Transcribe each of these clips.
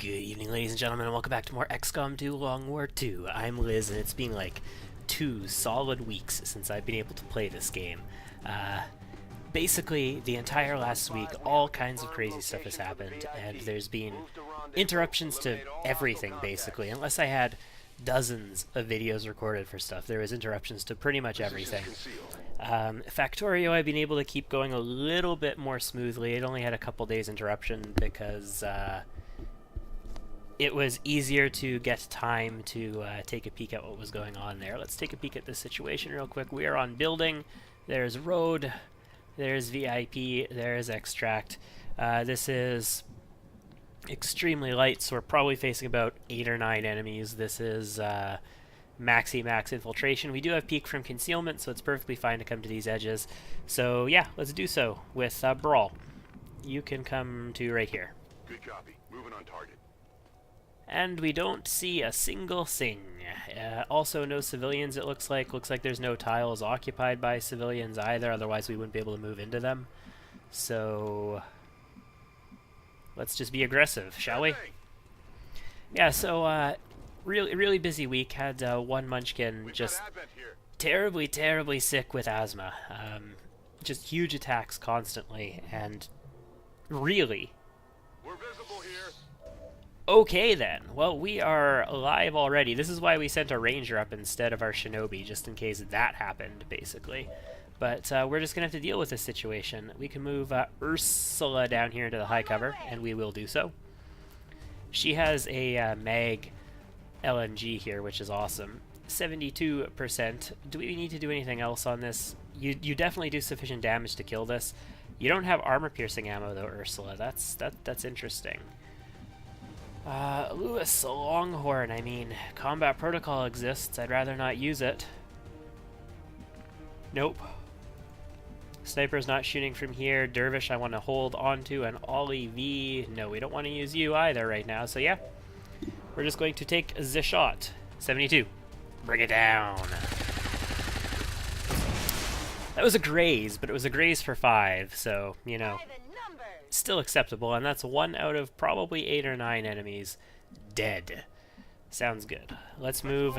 Good evening, ladies and gentlemen, and welcome back to more XCOM 2 Long War 2. I'm Liz, and it's been like 2 solid weeks since I've been able to play this game. Basically, the entire last week, all kinds of crazy stuff has happened, and there's been interruptions to everything, basically. Unless I had dozens of videos recorded for stuff, there was interruptions to pretty much everything. Factorio, I've been able to keep going a little bit more smoothly. It only had a couple days interruption because it was easier to get time to take a peek at what was going on there. Let's take a peek at this situation real quick. We are on building. There's road. There's VIP. There's extract. This is extremely light, so we're probably facing about 8 or 9 enemies. This is max infiltration. We do have peek from concealment, so it's perfectly fine to come to these edges. So yeah, let's do so with Brawl. You can come to right here. Good copy. Moving on target. And we don't see a single thing. Also, no civilians, it looks like. Looks like there's no tiles occupied by civilians either, otherwise we wouldn't be able to move into them. So let's just be aggressive, shall we? Yeah, so really busy week. Had one munchkin just terribly sick with asthma. Just huge attacks constantly, and really... We're visible here. Okay then, well, we are alive already. This is why we sent a ranger up instead of our shinobi, just in case that happened, basically. But we're just going to have to deal with this situation. We can move Ursula down here into the high cover, and we will do so. She has a mag LNG here, which is awesome. 72%. Do we need to do anything else on this? You definitely do sufficient damage to kill this. You don't have armor-piercing ammo, though, Ursula. That's interesting. Lewis, Longhorn, I mean, combat protocol exists. I'd rather not use it. Nope. Sniper's not shooting from here. Dervish I want to hold onto, and Ollie V. No, we don't want to use you either right now, so yeah. We're just going to take the shot. 72. Bring it down. That was a graze, but it was a graze for 5, so, you know. Still acceptable, and that's 1 out of probably 8 or 9 enemies dead. Sounds good. Let's move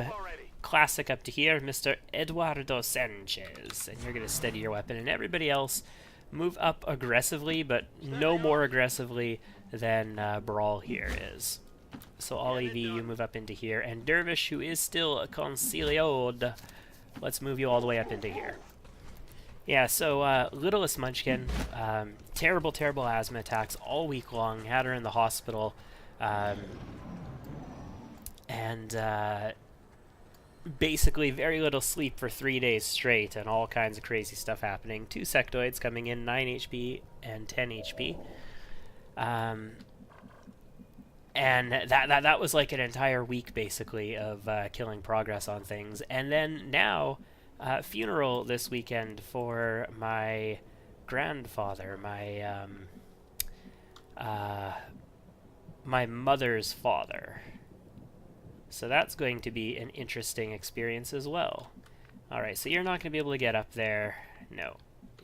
Classic up to here, Mr. Eduardo Sanchez, and you're going to steady your weapon, and everybody else move up aggressively, but no more aggressively than Brawl here is. So Ollie V, you move up into here, and Dervish, who is still a Conciliod, let's move you all the way up into here. Yeah, so Littlest Munchkin, terrible asthma attacks all week long, had her in the hospital, and basically very little sleep for 3 days straight, and all kinds of crazy stuff happening. 2 sectoids coming in, 9 HP and 10 HP. And that was like an entire week, basically, of killing progress on things. And then now... funeral this weekend for my grandfather, my mother's father. So that's going to be an interesting experience as well. Alright, so you're not going to be able to get up there. No.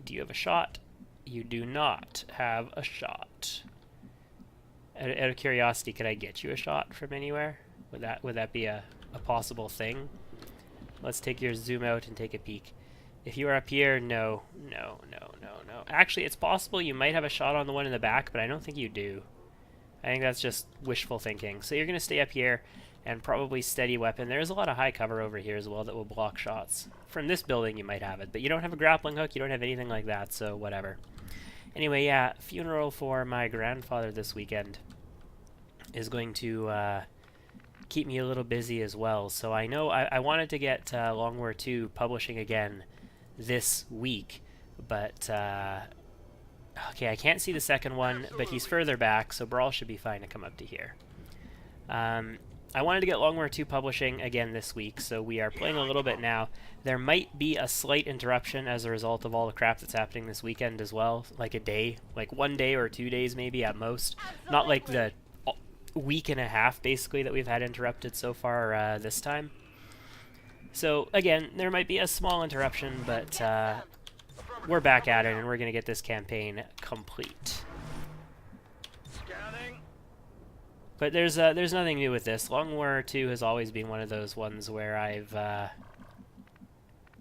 Do you have a shot? You do not have a shot. Out of curiosity, could I get you a shot from anywhere? Would that be a possible thing? Let's take your zoom out and take a peek. If you are up here, no. Actually, it's possible you might have a shot on the one in the back, but I don't think you do. I think that's just wishful thinking. So you're going to stay up here and probably steady weapon. There's a lot of high cover over here as well that will block shots. From this building, you might have it, but you don't have a grappling hook, you don't have anything like that, so whatever. Anyway, yeah, funeral for my grandfather this weekend is going to... keep me a little busy as well. So I know I wanted to get Long War 2 publishing again this week, but okay, I can't see the second one, but he's further back, so Brawl should be fine to come up to here. I wanted to get Long War 2 publishing again this week, so we are playing a little bit now. There might be a slight interruption as a result of all the crap that's happening this weekend as well, like a day, like 1 day or 2 days maybe at most. Not like the week and a half basically that we've had interrupted so far this time. So again, there might be a small interruption, but we're back at it and we're going to get this campaign complete. Scanning. But there's nothing new with this. Long War 2 has always been one of those ones where I've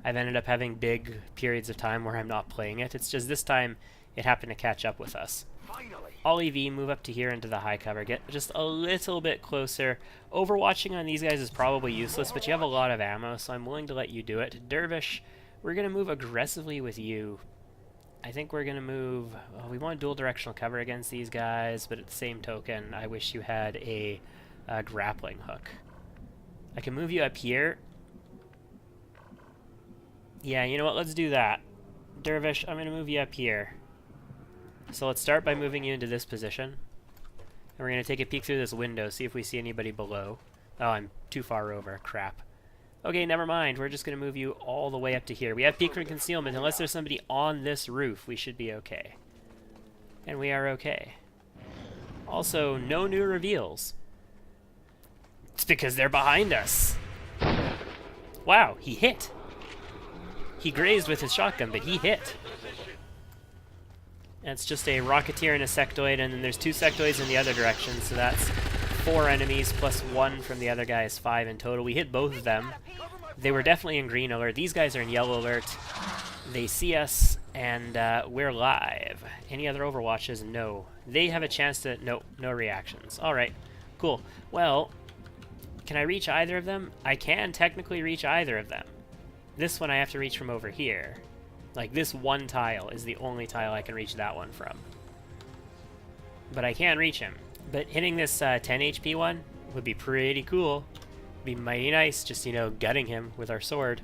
ended up having big periods of time where I'm not playing it. It's just this time it happened to catch up with us. Finally. All EV, move up to here into the high cover. Get just a little bit closer. Overwatching on these guys is probably useless, but you have a lot of ammo, so I'm willing to let you do it. Dervish, we're going to move aggressively with you. I think we're going to move... Well, we want dual directional cover against these guys, but at the same token, I wish you had a grappling hook. I can move you up here. Yeah, you know what? Let's do that. Dervish, I'm going to move you up here. So let's start by moving you into this position. And we're going to take a peek through this window, see if we see anybody below. Oh, I'm too far over. Crap. Okay, never mind. We're just going to move you all the way up to here. We have peek from concealment. Unless there's somebody on this roof, we should be okay. And we are okay. Also, no new reveals. It's because they're behind us. Wow, he hit. He grazed with his shotgun, but he hit. And it's just a Rocketeer and a Sectoid, and then there's 2 Sectoids in the other direction, so that's 4 enemies plus 1 from the other guy is 5 in total. We hit both of them. They were definitely in green alert. These guys are in yellow alert. They see us, and we're live. Any other Overwatches? No. They have a chance to... No, no reactions. Alright, cool. Well, can I reach either of them? I can technically reach either of them. This one I have to reach from over here. Like, this one tile is the only tile I can reach that one from. But I can reach him. But hitting this 10 HP one would be pretty cool. Be mighty nice, just, you know, gutting him with our sword.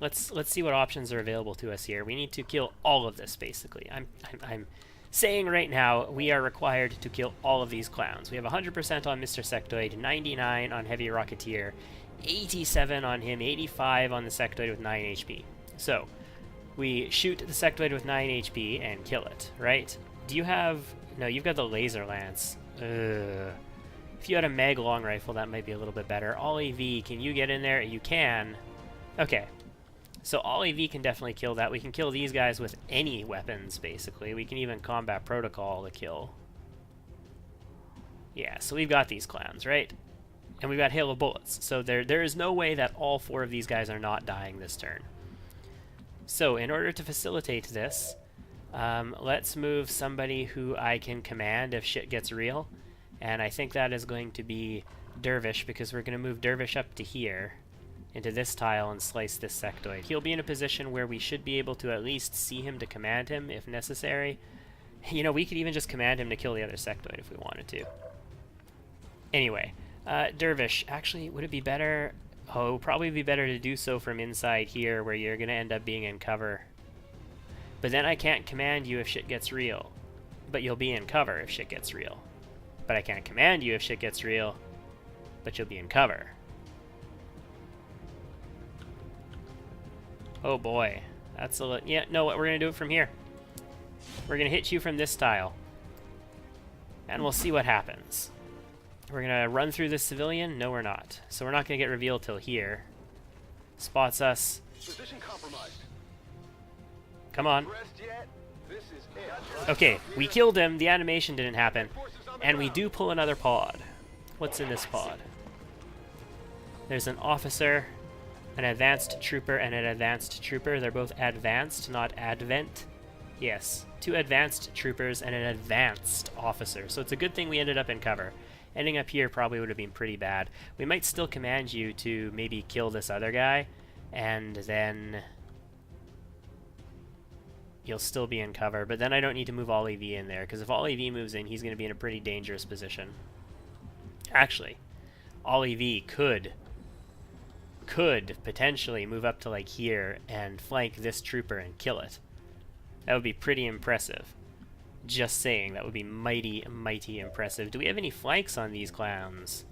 Let's see what options are available to us here. We need to kill all of this, basically. I'm saying right now, we are required to kill all of these clowns. We have 100% on Mr. Sectoid, 99 on Heavy Rocketeer, 87 on him, 85 on the Sectoid with 9 HP. So, we shoot the Sectoid with 9 HP and kill it, right? Do you have... No, you've got the Laser Lance. Ugh. If you had a Mag Long Rifle, that might be a little bit better. All AV, can you get in there? You can. Okay. So all AV can definitely kill that. We can kill these guys with any weapons, basically. We can even Combat Protocol to kill. Yeah, so we've got these clowns, right? And we've got Hail of Bullets. So there is no way that all 4 of these guys are not dying this turn. So in order to facilitate this, let's move somebody who I can command if shit gets real. And I think that is going to be Dervish, because we're going to move Dervish up to here, into this tile, and slice this Sectoid. He'll be in a position where we should be able to at least see him to command him if necessary. You know, we could even just command him to kill the other Sectoid if we wanted to. Anyway, Dervish, actually, would it be better... Oh, it would probably be better to do so from inside here, where you're going to end up being in cover. But then I can't command you if shit gets real. But you'll be in cover if shit gets real. But I can't command you if shit gets real. But you'll be in cover. Oh boy. That's a yeah, no, we're going to do it from here. We're going to hit you from this tile. And we'll see what happens. We're going to run through this civilian. No, we're not. So we're not going to get revealed till here. Spots us. Position compromised. Come on. Rest yet? This is it. Okay, we killed him. The animation didn't happen. And we do pull another pod. What's in this pod? There's an officer, an advanced trooper, and an advanced trooper. They're both advanced, not advent. Yes, 2 advanced troopers and an advanced officer. So it's a good thing we ended up in cover. Ending up here probably would have been pretty bad. We might still command you to maybe kill this other guy, and then you'll still be in cover. But then I don't need to move all AV in there, because if all AV moves in, he's going to be in a pretty dangerous position. Actually, all AV could potentially move up to like here and flank this trooper and kill it. That would be pretty impressive. Just saying, that would be mighty, mighty impressive. Do we have any flanks on these clowns?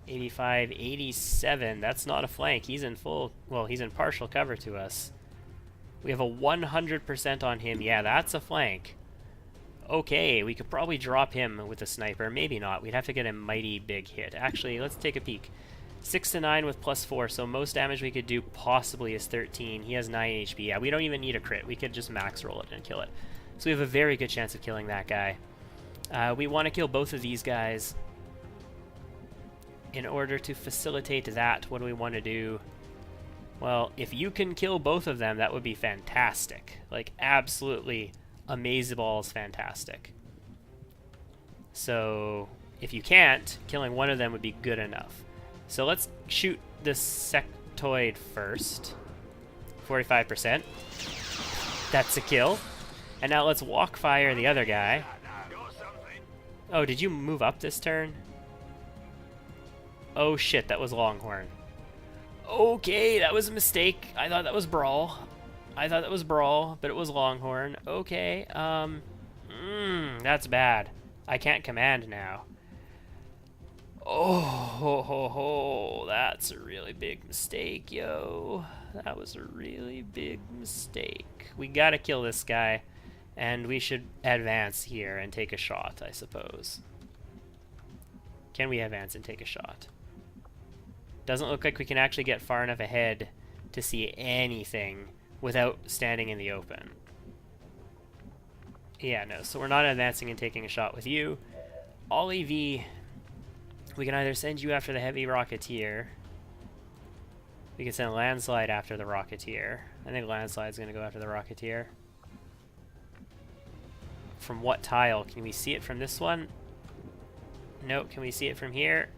85, 87. That's not a flank. He's in full... Well, he's in partial cover to us. We have a 100% on him. Yeah, that's a flank. Okay, we could probably drop him with a sniper. Maybe not. We'd have to get a mighty big hit. Actually, let's take a peek. 6 to 9 with +4, so most damage we could do possibly is 13. He has 9 HP. Yeah, we don't even need a crit. We could just max roll it and kill it. So we have a very good chance of killing that guy. We want to kill both of these guys. In order to facilitate that, what do we want to do? Well, if you can kill both of them, that would be fantastic. Like, absolutely amazeballs fantastic. So, if you can't, killing one of them would be good enough. So let's shoot this sectoid first. 45%. That's a kill. And now let's walk fire the other guy. Oh, did you move up this turn? Oh shit, that was Longhorn. Okay, that was a mistake. I thought that was Brawl. But it was Longhorn. Okay, that's bad. I can't command now. Oh, that's a really big mistake, yo. That was a really big mistake. We gotta kill this guy, and we should advance here and take a shot, I suppose. Can we advance and take a shot? Doesn't look like we can actually get far enough ahead to see anything without standing in the open. Yeah, no, so we're not advancing and taking a shot with you. Ollie V, we can either send you after the Heavy Rocketeer. We can send Landslide after the Rocketeer. I think Landslide's going to go after the Rocketeer. From what tile? Can we see it from this one? Nope. Can we see it from here?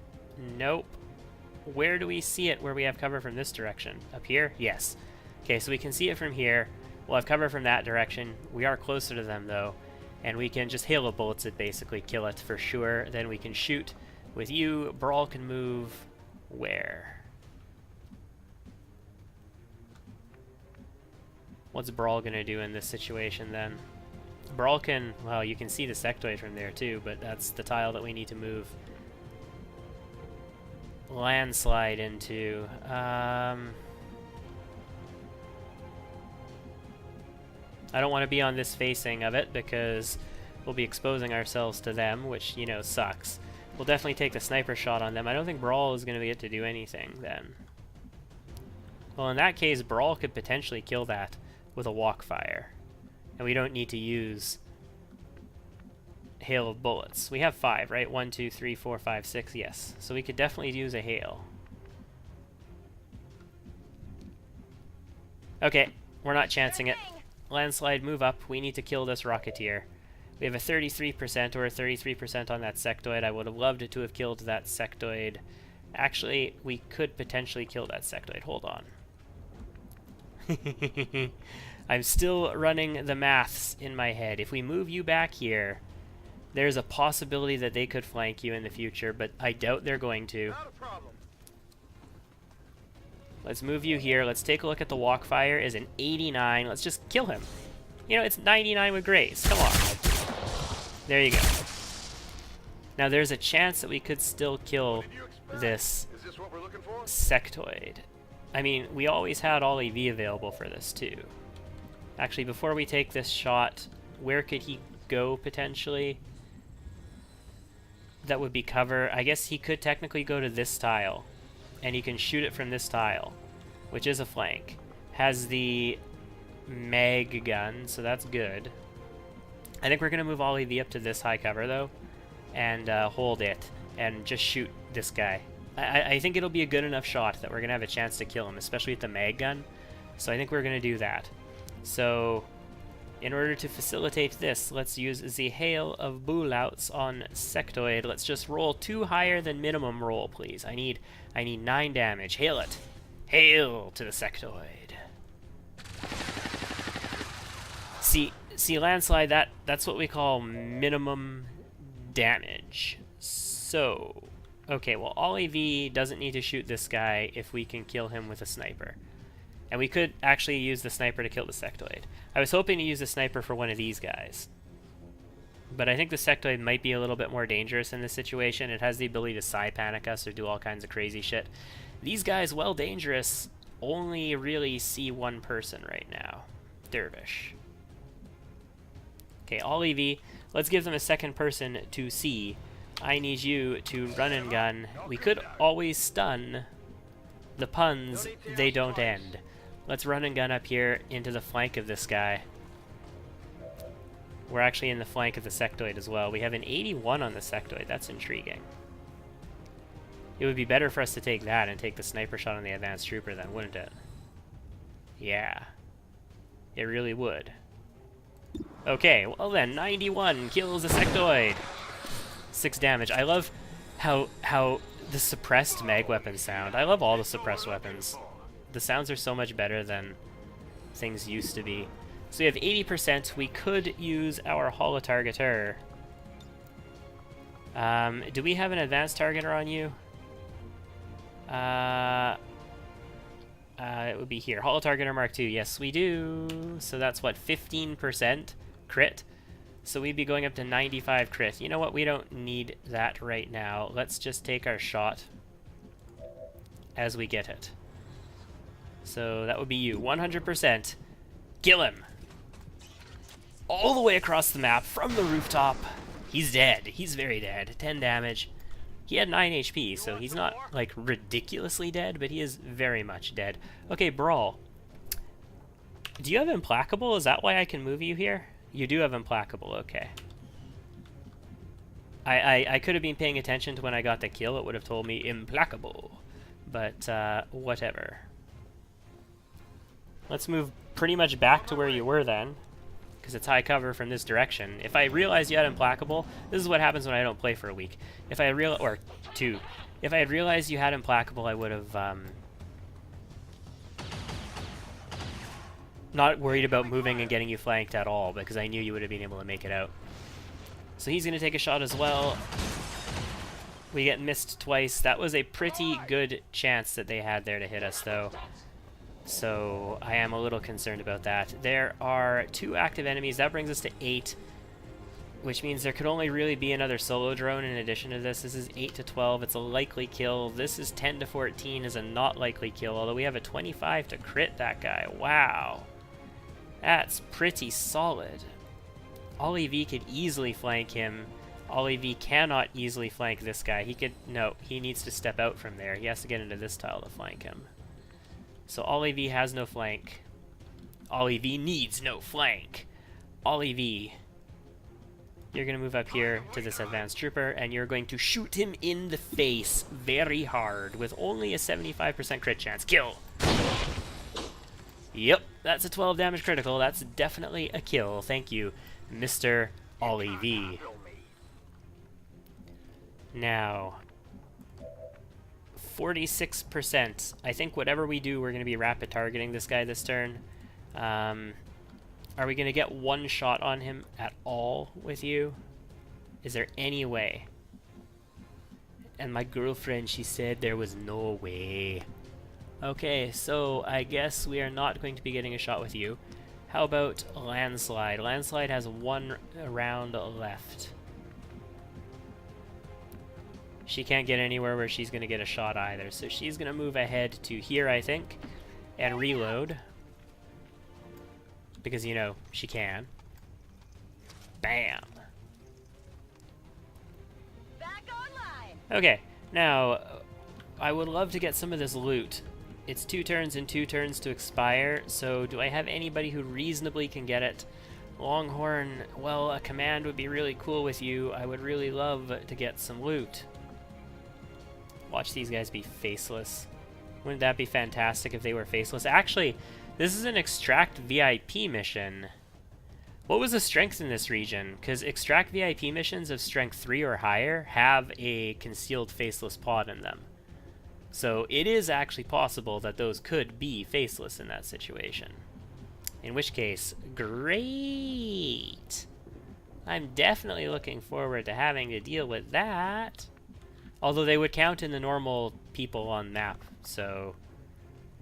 Nope. Where do we see it where we have cover from this direction? Up here? Yes. Okay, so we can see it from here. We'll have cover from that direction. We are closer to them, though. And we can just hail of bullets it, basically kill it for sure. Then we can shoot with you. Brawl can move where? What's Brawl going to do in this situation, then? Brawl can... Well, you can see the sectoid from there, too, but that's the tile that we need to move Landslide into. I don't want to be on this facing of it because we'll be exposing ourselves to them, which, you know, sucks. We'll definitely take the sniper shot on them. I don't think Brawl is going to get to do anything then. Well, in that case, Brawl could potentially kill that with a walk fire. And we don't need to use hail of bullets. We have 5, right? 1, 2, 3, 4, 5, 6, yes. So we could definitely use a hail. Okay, we're not chancing it. Landslide, move up. We need to kill this Rocketeer. We have a 33% or a 33% on that sectoid. I would have loved to have killed that sectoid. Actually, we could potentially kill that sectoid. Hold on. I'm still running the maths in my head. If we move you back here, there's a possibility that they could flank you in the future, but I doubt they're going to. Not a problem. Let's move you here. Let's take a look at the walk fire. Is an 89. Let's just kill him. You know, it's 99 with grace. Come on. There you go. Now, there's a chance that we could still kill this sectoid. I mean, we always had all EV available for this, too. Actually, before we take this shot, where could he go, potentially? That would be cover. I guess he could technically go to this tile. And he can shoot it from this tile, which is a flank. Has the mag gun, so that's good. I think we're going to move all EV up to this high cover, though, and hold it, and just shoot this guy. I think it'll be a good enough shot that we're going to have a chance to kill him, especially with the mag gun. So I think we're going to do that. So, in order to facilitate this, let's use the hail of bullets on sectoid. Let's just roll 2 higher than minimum roll, please. I need 9 damage. Hail it. Hail to the sectoid. See, Landslide, that's what we call minimum damage. So, okay, well, all EV doesn't need to shoot this guy if we can kill him with a sniper. And we could actually use the sniper to kill the sectoid. I was hoping to use the sniper for one of these guys. But I think the sectoid might be a little bit more dangerous in this situation. It has the ability to side panic us or do all kinds of crazy shit. These guys, while dangerous, only really see one person right now. Dervish. Okay, all EV. Let's give them a second person to see. I need you to run and gun. We could always stun. The puns, they don't end. Let's run and gun up here into the flank of this guy. We're actually in the flank of the sectoid as well. We have an 81 on the sectoid. That's intriguing. It would be better for us to take that and take the sniper shot on the advanced trooper then, wouldn't it? Yeah. It really would. Okay, well then, 91 kills a sectoid. 6 damage. I love how the suppressed mag weapons sound. I love all the suppressed weapons. The sounds are so much better than things used to be. So we have 80%. We could use our holo-targeter. Do we have an advanced targeter on you? It would be here. Holo-targeter Mark II. Yes, we do. So that's what, 15% crit? So we'd be going up to 95 crit. You know what? We don't need that right now. Let's just take our shot as we get it. So that would be you. 100%. Kill him. All the way across the map from the rooftop. He's dead. He's very dead. 10 damage. He had 9 HP, so he's not, like, ridiculously dead, but he is very much dead. Okay, Brawl. Do you have Implacable? Is that why I can move you here? You do have Implacable, okay. I could have been paying attention to when I got the kill. It would have told me Implacable. But, whatever. Let's move pretty much back to where you were then, because it's high cover from this direction. If I realized you had Implacable, this is what happens when I don't play for a week. If I had or 2. If I had realized you had Implacable, I would have not worried about moving and getting you flanked at all, because I knew you would have been able to make it out. So he's going to take a shot as well. We get missed twice. That was a pretty good chance that they had there to hit us, though. So I am a little concerned about that. There are 2 active enemies. That brings us to 8, which means there could only really be another solo drone in addition to this. This is 8 to 12. It's a likely kill. This is 10 to 14 is a not likely kill, although we have a 25 to crit that guy. Wow. That's pretty solid. EV could easily flank him. EV cannot easily flank this guy. He could... No, he needs to step out from there. He has to get into this tile to flank him. So EV has no flank. EV needs no flank. EV, you're going to move up here to this advanced trooper, and you're going to shoot him in the face very hard with only a 75% crit chance. Kill! Yep, that's a 12 damage critical. That's definitely a kill. Thank you, Mr. EV. Now... 46%. I think whatever we do, we're going to be rapid targeting this guy this turn. Are we going to get one shot on him at all with you? Is there any way? And my girlfriend, she said there was no way. Okay, so I guess we are not going to be getting a shot with you. How about Landslide? Landslide has 1 round left. She can't get anywhere where she's going to get a shot either, so she's going to move ahead to here, I think, and reload. Because, you know, she can. Bam! Back online. Okay, now, I would love to get some of this loot. It's 2 turns and 2 turns to expire, so do I have anybody who reasonably can get it? Longhorn, well, a command would be really cool with you. I would really love to get some loot. Watch these guys be faceless. Wouldn't that be fantastic if they were faceless? Actually, this is an extract VIP mission. What was the strength in this region? Because extract VIP missions of strength 3 or higher have a concealed faceless pod in them. So it is actually possible that those could be faceless in that situation. In which case, great! I'm definitely looking forward to having to deal with that. Although they would count in the normal people on map, so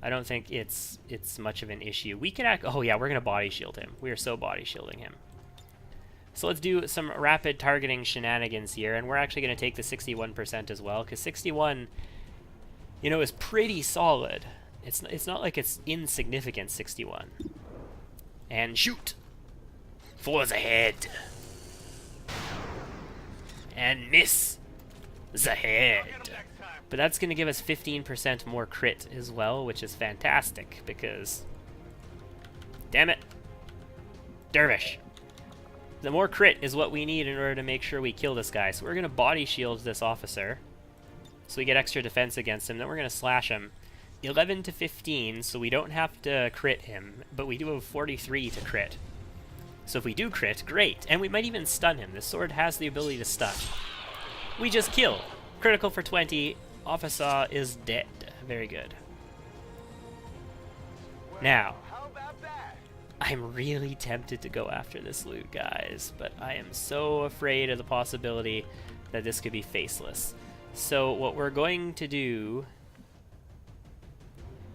I don't think it's much of an issue. We could oh yeah, we're gonna body shield him. We are so body shielding him. So let's do some rapid targeting shenanigans here, and we're actually gonna take the 61% as well, because 61, you know, is pretty solid. It's not like it's insignificant 61. And shoot for the head, and miss the head. But that's going to give us 15% more crit as well, which is fantastic, because... Damn it. Dervish. The more crit is what we need in order to make sure we kill this guy. So we're going to body shield this officer, so we get extra defense against him. Then we're going to slash him. 11 to 15, so we don't have to crit him, but we do have 43 to crit. So if we do crit, great. And we might even stun him. This sword has the ability to stun. We just kill. Critical for 20. Officer is dead. Very good. Now, How about that? I'm really tempted to go after this loot, guys, but I am so afraid of the possibility that this could be faceless. So what we're going to do,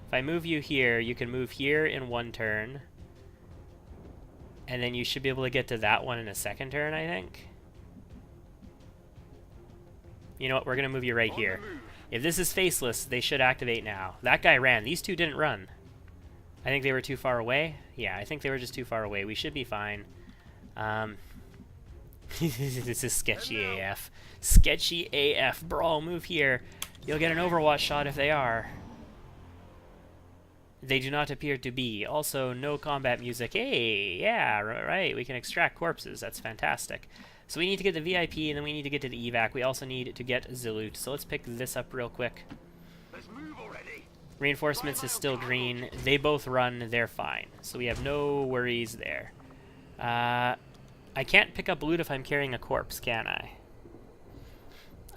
if I move you here, you can move here in one turn, and then you should be able to get to that one in a second turn, I think. You know what, we're going to move you right here. If this is faceless, they should activate now. That guy ran. These two didn't run. I think they were too far away. Yeah, I think they were just too far away. We should be fine. This is sketchy AF. Sketchy AF. Brawl, move here. You'll get an Overwatch shot if they are. They do not appear to be. Also, no combat music. Hey, yeah, right. We can extract corpses. That's fantastic. So we need to get the VIP, and then we need to get to the EVAC. We also need to get the loot. So let's pick this up real quick. Let's move already. Reinforcements is still green. They both run. They're fine. So we have no worries there. I can't pick up loot if I'm carrying a corpse, can I?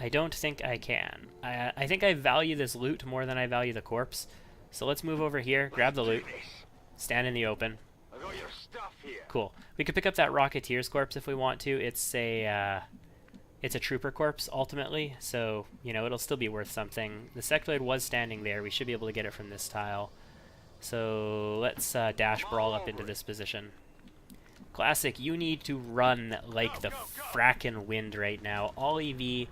I don't think I can. I think I value this loot more than I value the corpse. So let's move over here, grab the loot, stand in the open. I got your stuff here. Cool. We could pick up that Rocketeer's corpse if we want to. It's a trooper corpse ultimately, so you know it'll still be worth something. The sectoid was standing there. We should be able to get it from this tile. So let's dash brawl up into this position. Classic, you need to run like the frackin' wind right now. All EV.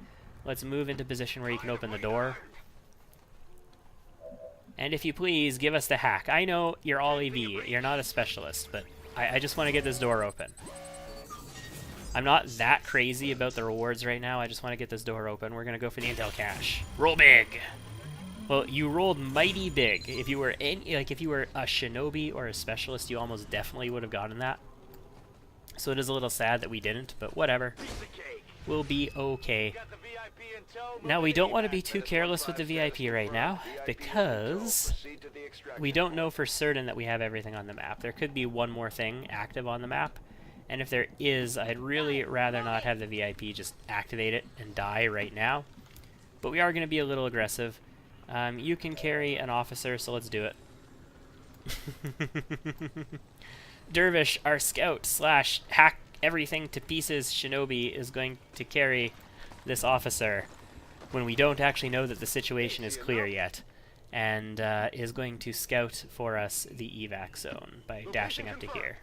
Let's move into position where you can open the door. And if you please, give us the hack. I know you're all EV. You're not a specialist, but I just want to get this door open. I'm not that crazy about the rewards right now. I just want to get this door open. We're going to go for the intel cache. Roll big! Well, you rolled mighty big. If you were if you were a shinobi or a specialist, you almost definitely would have gotten that. So it is a little sad that we didn't, but whatever. We'll be okay. Now, we don't want to be too careless with the VIP right now, because we don't know for certain that we have everything on the map. There could be one more thing active on the map, and if there is, I'd really rather not have the VIP just activate it and die right now. But we are going to be a little aggressive. You can carry an officer, so let's do it. Dervish, our scout slash hack everything to pieces shinobi, is going to carry this officer when we don't actually know that the situation is clear yet, and is going to scout for us the evac zone by dashing up to here.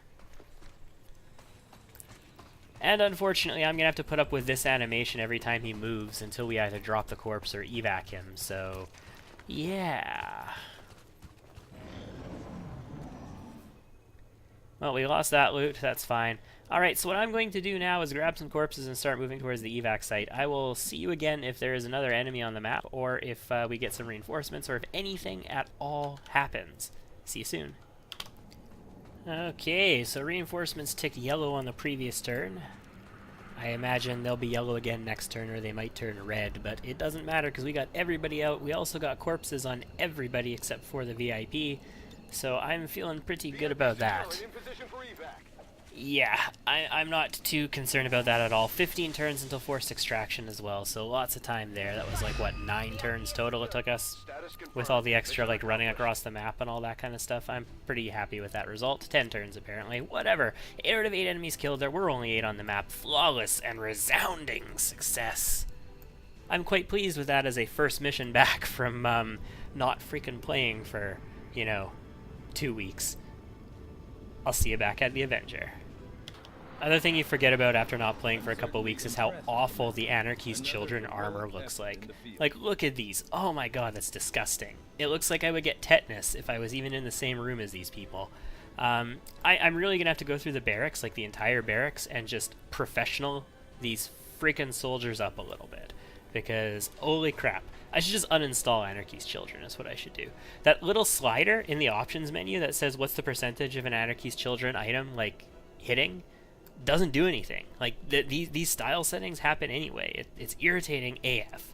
And unfortunately, I'm going to have to put up with this animation every time he moves until we either drop the corpse or evac him, so yeah. Well, we lost that loot, that's fine. Alright, so what I'm going to do now is grab some corpses and start moving towards the evac site. I will see you again if there is another enemy on the map, or if we get some reinforcements, or if anything at all happens. See you soon. Okay, so reinforcements ticked yellow on the previous turn. I imagine they'll be yellow again next turn, or they might turn red, but it doesn't matter because we got everybody out. We also got corpses on everybody except for the VIP, so I'm feeling pretty good about that. Yeah, I'm not too concerned about that at all. 15 turns until forced extraction as well, so lots of time there. That was like, what, 9 turns total it took us? With all the extra, like, running across the map and all that kind of stuff. I'm pretty happy with that result. 10 turns, apparently. Whatever. 8 out of 8 enemies killed. There were only 8 on the map. Flawless and resounding success. I'm quite pleased with that as a first mission back from not freaking playing for, you know, 2 weeks. I'll see you back at the Avenger. Other thing you forget about after not playing for a couple weeks is how awful the Anarchy's Children armor looks like. Like, look at these. Oh my god, that's disgusting. It looks like I would get tetanus if I was even in the same room as these people. I'm really gonna have to go through the barracks, like the entire barracks, and just professional these freaking soldiers up a little bit. Because, holy crap. I should just uninstall Anarchy's Children, is what I should do. That little slider in the options menu that says what's the percentage of an Anarchy's Children item, like, hitting, doesn't do anything. Like, these style settings happen anyway. It's irritating AF.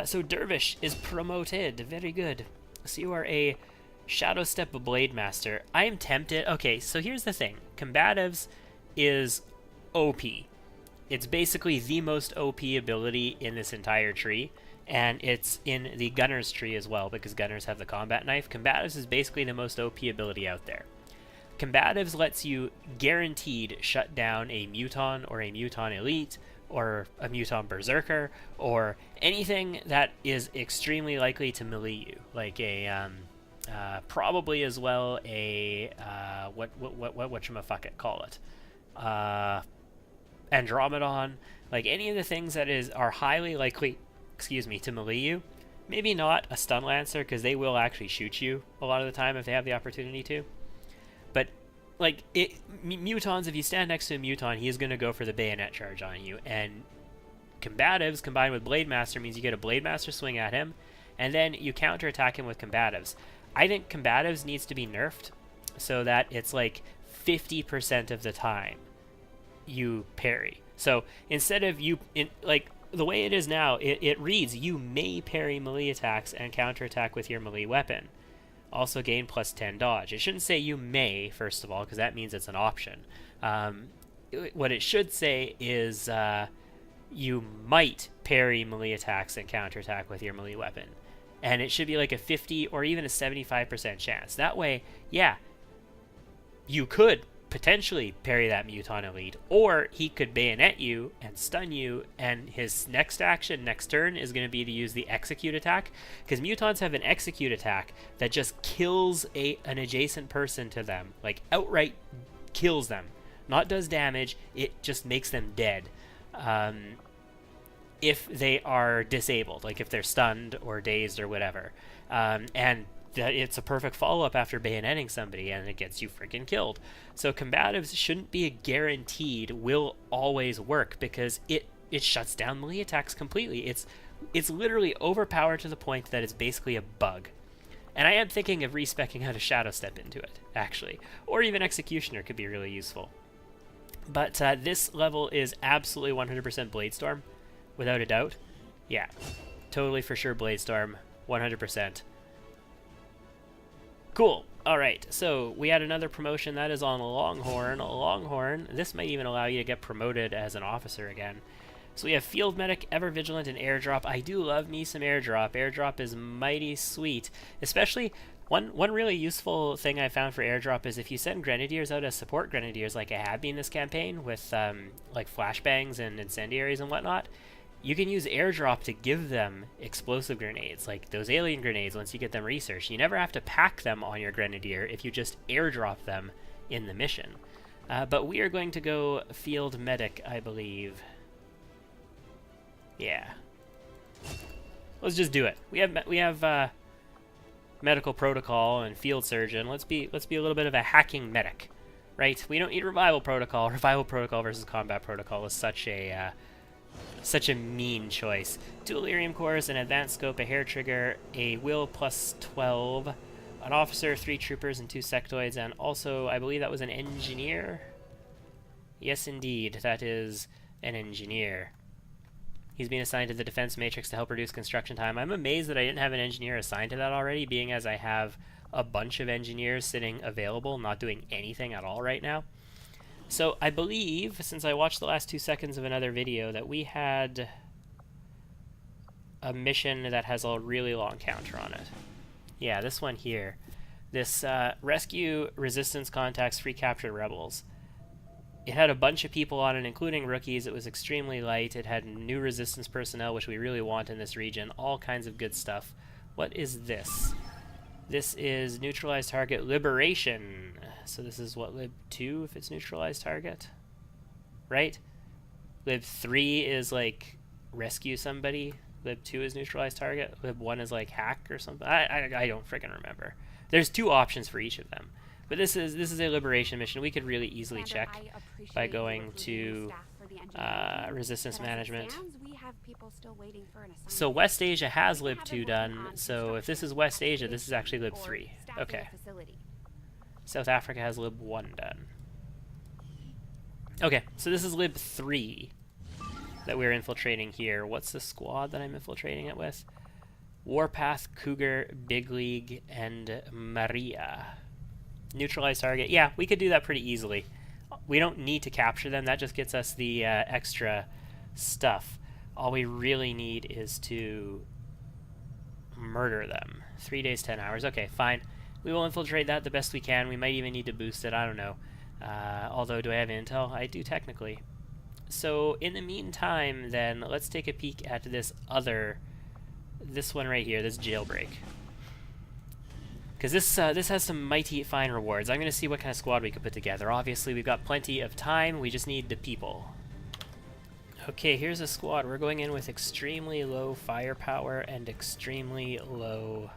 So Dervish is promoted. Very good. So you are a Shadow Step Blade Master. I am tempted. Okay, so here's the thing. Combatives is OP. It's basically the most OP ability in this entire tree, and it's in the Gunners tree as well, because Gunners have the combat knife. Combatives is basically the most OP ability out there. Combatives lets you guaranteed shut down a Muton or a Muton Elite or a Muton Berserker or anything that is extremely likely to melee you, like a probably as well a whatchamaffuck call it, Andromedon, like any of the things that are highly likely, to melee you. Maybe not a Stun Lancer, because they will actually shoot you a lot of the time if they have the opportunity to. But like Mutons, if you stand next to a Muton, he is going to go for the bayonet charge on you. And Combatives combined with Blade Master means you get a Blade Master swing at him, and then you counterattack him with Combatives. I think Combatives needs to be nerfed so that it's like 50% of the time you parry. So instead of the way it is now, it reads you may parry melee attacks and counterattack with your melee weapon. Also gain plus 10 dodge. It shouldn't say you may, first of all, because that means it's an option. What it should say is you might parry melee attacks and counterattack with your melee weapon. And it should be like a 50 or even a 75% chance. That way, yeah, you could potentially parry that Muton Elite, or he could bayonet you and stun you, and his next action, next turn, is going to be to use the execute attack, because Mutons have an execute attack that just kills an adjacent person to them, like outright kills them. Not does damage, it just makes them dead. If they are disabled, like if they're stunned or dazed or whatever. And it's a perfect follow-up after bayoneting somebody, and it gets you freaking killed. So Combatives shouldn't be a guaranteed will always work, because it shuts down melee attacks completely. It's literally overpowered to the point that it's basically a bug. And I am thinking of respecking out a Shadow Step into it, actually. Or even Executioner could be really useful. But this level is absolutely 100% Bladestorm, without a doubt. Yeah, totally for sure Bladestorm, 100%. Cool. Alright, so we had another promotion that is on Longhorn. Longhorn, this might even allow you to get promoted as an officer again. So we have Field Medic, Ever Vigilant, and Airdrop. I do love me some Airdrop. Airdrop is mighty sweet. Especially, one really useful thing I found for Airdrop is if you send Grenadiers out as support Grenadiers, like I have been this campaign, with like flashbangs and incendiaries and whatnot, you can use Airdrop to give them explosive grenades, like those alien grenades once you get them researched. You never have to pack them on your Grenadier if you just airdrop them in the mission. But we are going to go Field Medic, I believe. Yeah. Let's just do it. We have Medical Protocol and Field Surgeon. Let's be a little bit of a hacking medic, right? We don't need Revival Protocol. Revival Protocol versus Combat Protocol is such a mean choice. Dual Lyrium Cores, an Advanced Scope, a Hair Trigger, a Will plus 12, an Officer, 3 Troopers, and 2 Sectoids, and also, I believe that was an Engineer? Yes, indeed, that is an Engineer. He's been assigned to the Defense Matrix to help reduce construction time. I'm amazed that I didn't have an Engineer assigned to that already, being as I have a bunch of Engineers sitting available, not doing anything at all right now. So I believe, since I watched the last 2 seconds of another video, that we had a mission that has a really long counter on it. Yeah, this one here. This Rescue Resistance Contacts Free Captured Rebels. It had a bunch of people on it, including rookies. It was extremely light. It had new Resistance personnel, which we really want in this region. All kinds of good stuff. What is this? This is Neutralized Target Liberation. So this is what, Lib 2 if it's Neutralized Target? Right? Lib 3 is like rescue somebody. Lib 2 is Neutralized Target. Lib 1 is like hack or something. I don't freaking remember. There's 2 options for each of them. But this is a liberation mission. We could really easily check by going to Resistance Management. So West Asia has Lib 2 done. So if this is West Asia, this is actually Lib 3. Okay. South Africa has Lib 1 done. Okay, so this is lib 3 that we're infiltrating here. What's the squad that I'm infiltrating it with? Warpath, Cougar, Big League, and Maria. Neutralize target. Yeah, we could do that pretty easily. We don't need to capture them. That just gets us the extra stuff. All we really need is to murder them. 3 days, 10 hours. Okay, fine. We will infiltrate that the best we can. We might even need to boost it. I don't know. Although, do I have intel? I do technically. So, in the meantime, then, let's take a peek at this one right here, this jailbreak. Because this has some mighty fine rewards. I'm going to see what kind of squad we could put together. Obviously, we've got plenty of time. We just need the people. Okay, here's a squad. We're going in with extremely low firepower and extremely low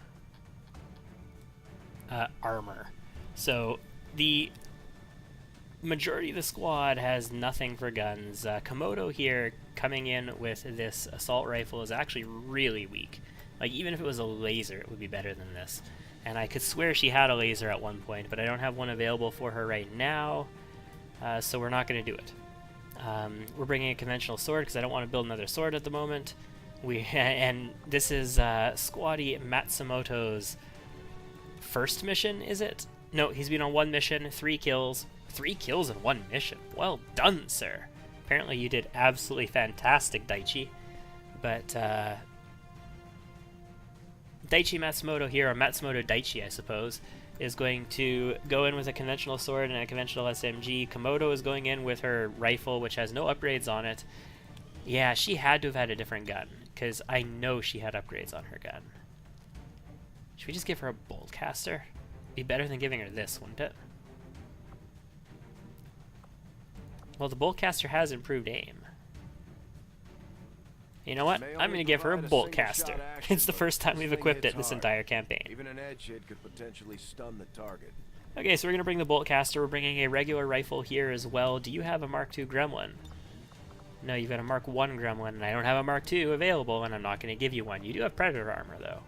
armor. So, the majority of the squad has nothing for guns. Komodo here, coming in with this assault rifle, is actually really weak. Like, even if it was a laser, it would be better than this. And I could swear she had a laser at one point, but I don't have one available for her right now, so we're not going to do it. We're bringing a conventional sword because I don't want to build another sword at the moment. And this is Squatty Matsumoto's first mission, is it? No, he's been on one mission, 3 kills. 3 kills in one mission. Well done, sir. Apparently you did absolutely fantastic, Daichi. But, Daichi Matsumoto here, or Matsumoto Daichi, I suppose, is going to go in with a conventional sword and a conventional SMG. Komodo is going in with her rifle, which has no upgrades on it. Yeah, she had to have had a different gun, because I know she had upgrades on her gun. Should we just give her a bolt caster? Be better than giving her this, wouldn't it? Well, the bolt caster has improved aim. You know what? I'm going to give her a bolt caster. It's the first time we've equipped it this entire campaign. Even an edge hit could potentially stun the target. Okay, so we're going to bring the bolt caster. We're bringing a regular rifle here as well. Do you have a Mark II Gremlin? No, you've got a Mark I Gremlin, and I don't have a Mark II available, and I'm not going to give you one. You do have Predator armor, though.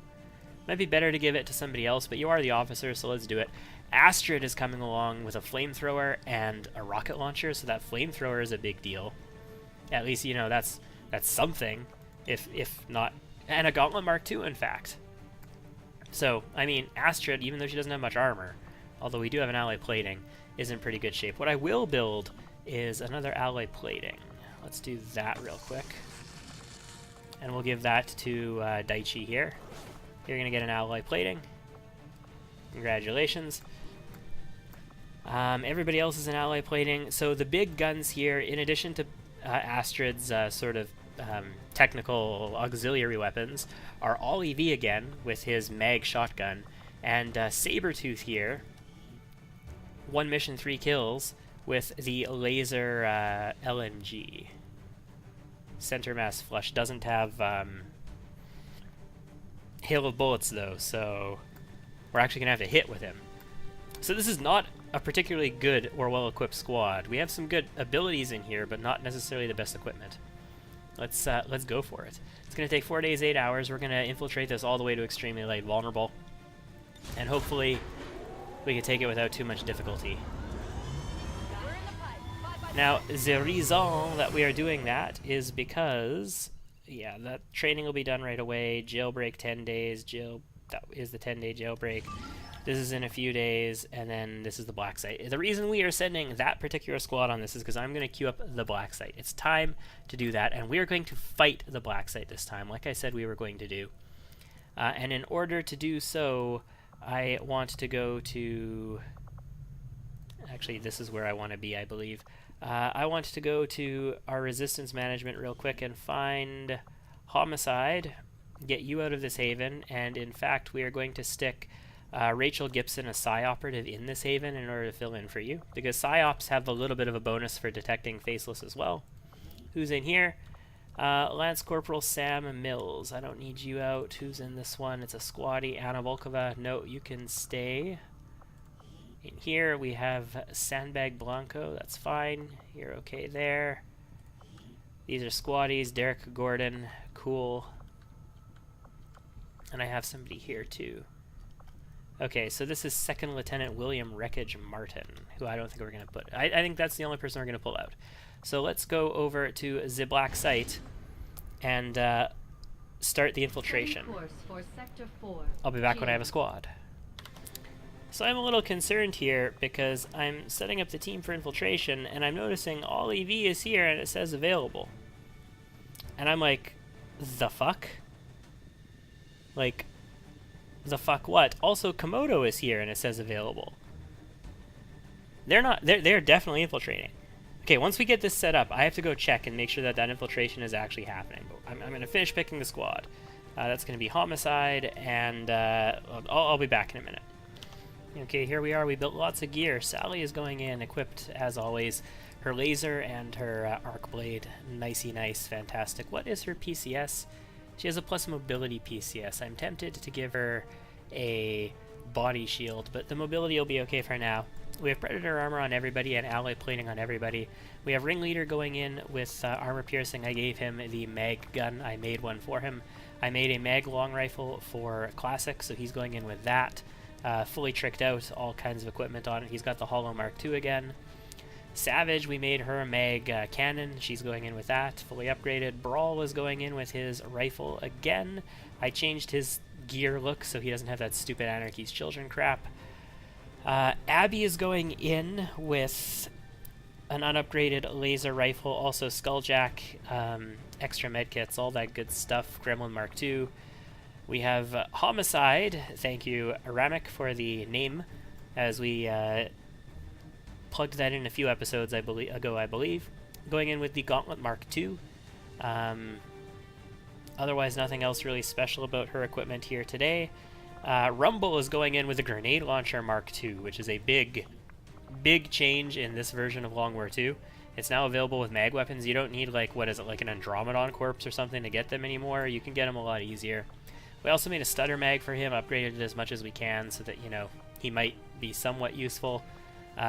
Might be better to give it to somebody else, but you are the officer, so let's do it. Astrid is coming along with a flamethrower and a rocket launcher, so that flamethrower is a big deal. At least, you know, that's something, if not... And a Gauntlet Mark II, in fact. So, I mean, Astrid, even though she doesn't have much armor, although we do have an alloy plating, is in pretty good shape. What I will build is another alloy plating. Let's do that real quick. And we'll give that to Daichi here. You're going to get an alloy plating. Congratulations. Everybody else is in alloy plating. So the big guns here, in addition to Astrid's sort of technical auxiliary weapons, are all EV again with his mag shotgun. And Sabretooth here, 1 mission, 3 kills with the laser LMG. Center mass flush doesn't have hail of bullets though, so we're actually gonna have to hit with him. So this is not a particularly good or well-equipped squad. We have some good abilities in here, but not necessarily the best equipment. Let's go for it. It's gonna take 4 days, 8 hours. We're gonna infiltrate this all the way to extremely light vulnerable, and hopefully we can take it without too much difficulty. Now, the reason that we are doing that is because, yeah, that training will be done right away. Jailbreak 10 days. That is the 10-day jailbreak. This is in a few days, and then this is the black site. The reason we are sending that particular squad on this is because I'm going to queue up the black site. It's time to do that, and we are going to fight the black site this time, like I said we were going to do. And in order to do so, I want to go to... Actually, this is where I want to be, I believe. I want to go to our resistance management real quick and find Homicide, get you out of this haven, and in fact we are going to stick Rachel Gibson, a Psi operative, in this haven in order to fill in for you, because Psyops have a little bit of a bonus for detecting faceless as well. Who's in here? Lance Corporal Sam Mills. I don't need you out. Who's in this one? It's a squatty. Anna Volkova. No, you can stay. In here we have Sandbag Blanco, that's fine, you're okay there. These are squatties, Derek Gordon, cool. And I have somebody here too. Okay, so this is Second Lieutenant William Wreckage Martin, who I don't think we're going to put. I think that's the only person we're going to pull out. So let's go over to the black site and start the infiltration. For Sector 4. I'll be back when I have a squad. So I'm a little concerned here because I'm setting up the team for infiltration and I'm noticing all EV is here and it says available. And I'm like, the fuck? Like, the fuck what? Also, Komodo is here and it says available. They're definitely infiltrating. Okay, once we get this set up, I have to go check and make sure that that infiltration is actually happening. I'm going to finish picking the squad. That's going to be Homicide, and I'll be back in a minute. Okay, here we are. We built lots of gear. Sally is going in, equipped, as always, her laser and her arc blade. Nicey nice, fantastic. What is her PCS? She has a plus mobility PCS. I'm tempted to give her a body shield, but the mobility will be okay for now. We have Predator armor on everybody and alloy plating on everybody. We have Ringleader going in with armor piercing. I gave him the mag gun. I made one for him. I made a mag long rifle for Classic, so he's going in with that. Fully tricked out, all kinds of equipment on it. He's got the Hollow Mark II again. Savage, we made her a mag cannon. She's going in with that, fully upgraded. Brawl is going in with his rifle again. I changed his gear look so he doesn't have that stupid Anarchy's Children crap. Abby is going in with an unupgraded laser rifle, also Skulljack, extra medkits, all that good stuff, Gremlin Mark II. We have Homicide, thank you Aramek for the name, as we plugged that in a few episodes I believe. Going in with the Gauntlet Mark II. Otherwise nothing else really special about her equipment here today. Rumble is going in with a grenade launcher Mark II, which is a big change in this version of Long War II. It's now available with mag weapons. You don't need, like, what is it, like an Andromedon corpse or something to get them anymore. You can get them a lot easier. We also made a stutter mag for him, upgraded it as much as we can so that, you know, he might be somewhat useful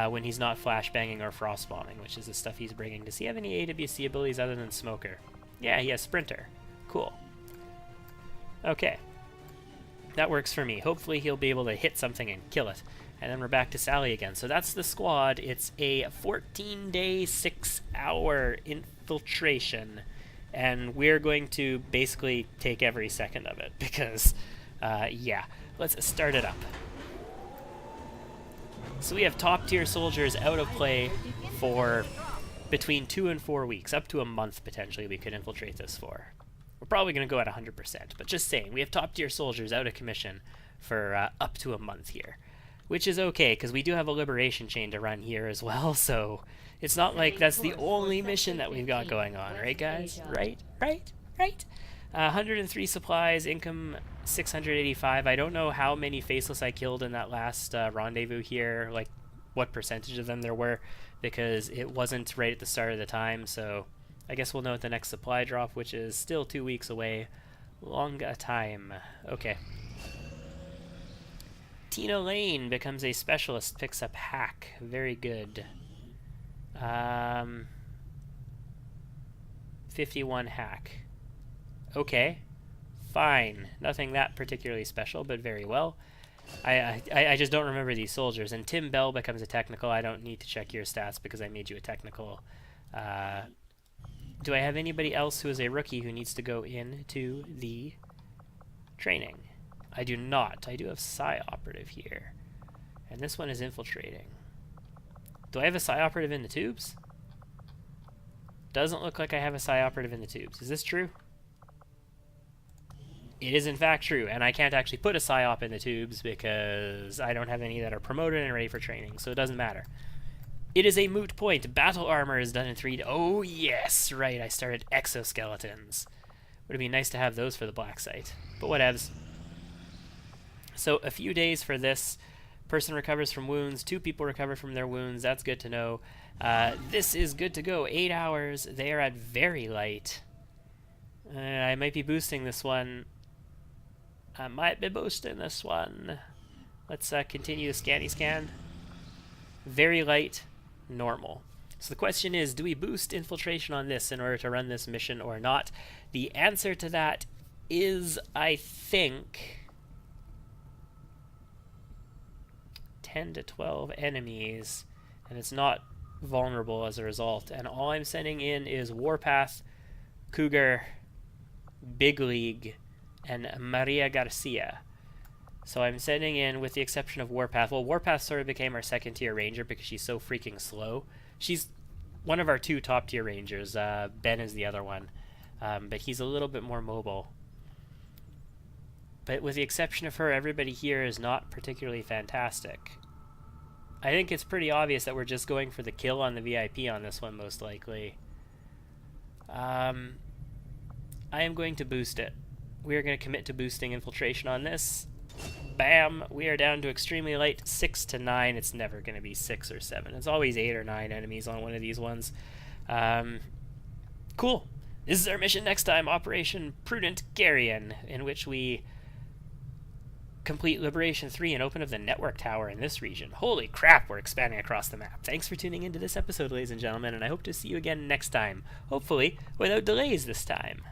when he's not flashbanging or frost bombing, which is the stuff he's bringing. Does he have any AWC abilities other than Smoker? Yeah, he has Sprinter. Cool. Okay. That works for me. Hopefully he'll be able to hit something and kill it. And then we're back to Sally again. So that's the squad. It's a 14-day, 6-hour infiltration. And we're going to basically take every second of it because, yeah. Let's start it up. So we have top-tier soldiers out of play for between 2 and 4 weeks. Up to a month, potentially, we could infiltrate this for. We're probably going to go at 100%, but just saying, we have top-tier soldiers out of commission for up to a month here, which is okay, because we do have a liberation chain to run here as well, so it's not like that's the only mission that we've got going on, right, guys? Right? 103 supplies, income 685. I don't know how many Faceless I killed in that last rendezvous here, like what percentage of them there were, because it wasn't right at the start of the time, so I guess we'll know at the next supply drop, which is still 2 weeks away. Long a time. Okay. Tina Lane becomes a specialist, picks up hack. Very good. 51 hack. Okay. Fine. Nothing that particularly special, but very well. I just don't remember these soldiers. And Tim Bell becomes a technical. I don't need to check your stats because I made you a technical. Do I have anybody else who is a rookie who needs to go into the training? I do not. I do have Psi Operative here. And this one is infiltrating. Do I have a Psi Operative in the tubes? Doesn't look like I have a Psi Operative in the tubes. Is this true? It is in fact true, and I can't actually put a Psi Op in the tubes because I don't have any that are promoted and ready for training, so it doesn't matter. It is a moot point. Battle armor is done in 3 days. Oh, yes, right. I started exoskeletons. Would it be nice to have those for the black site? But whatevs. So a few days for this. Person recovers from wounds. 2 people recover from their wounds. That's good to know. This is good to go. 8 hours. They are at very light. I might be boosting this one. Let's continue the scanny scan. Very light. Normal. So the question is, do we boost infiltration on this in order to run this mission or not? The answer to that is, I think, 10 to 12 enemies, and it's not vulnerable as a result. And all I'm sending in is Warpath, Cougar, Big League, and Maria Garcia. So I'm sending in, with the exception of Warpath. Well, Warpath sort of became our second tier ranger because she's so freaking slow. She's one of our 2 top tier rangers. Ben is the other one. But he's a little bit more mobile. But with the exception of her, everybody here is not particularly fantastic. I think it's pretty obvious that we're just going for the kill on the VIP on this one, most likely. I am going to boost it. We are going to commit to boosting infiltration on this. Bam! We are down to extremely light, 6 to 9. It's never going to be 6 or 7. It's always 8 or 9 enemies on one of these ones. Cool. This is our mission next time, Operation Prudent Garrion, in which we complete Liberation 3 and open up the network tower in this region. Holy crap, we're expanding across the map. Thanks for tuning into this episode, ladies and gentlemen, and I hope to see you again next time. Hopefully, without delays this time.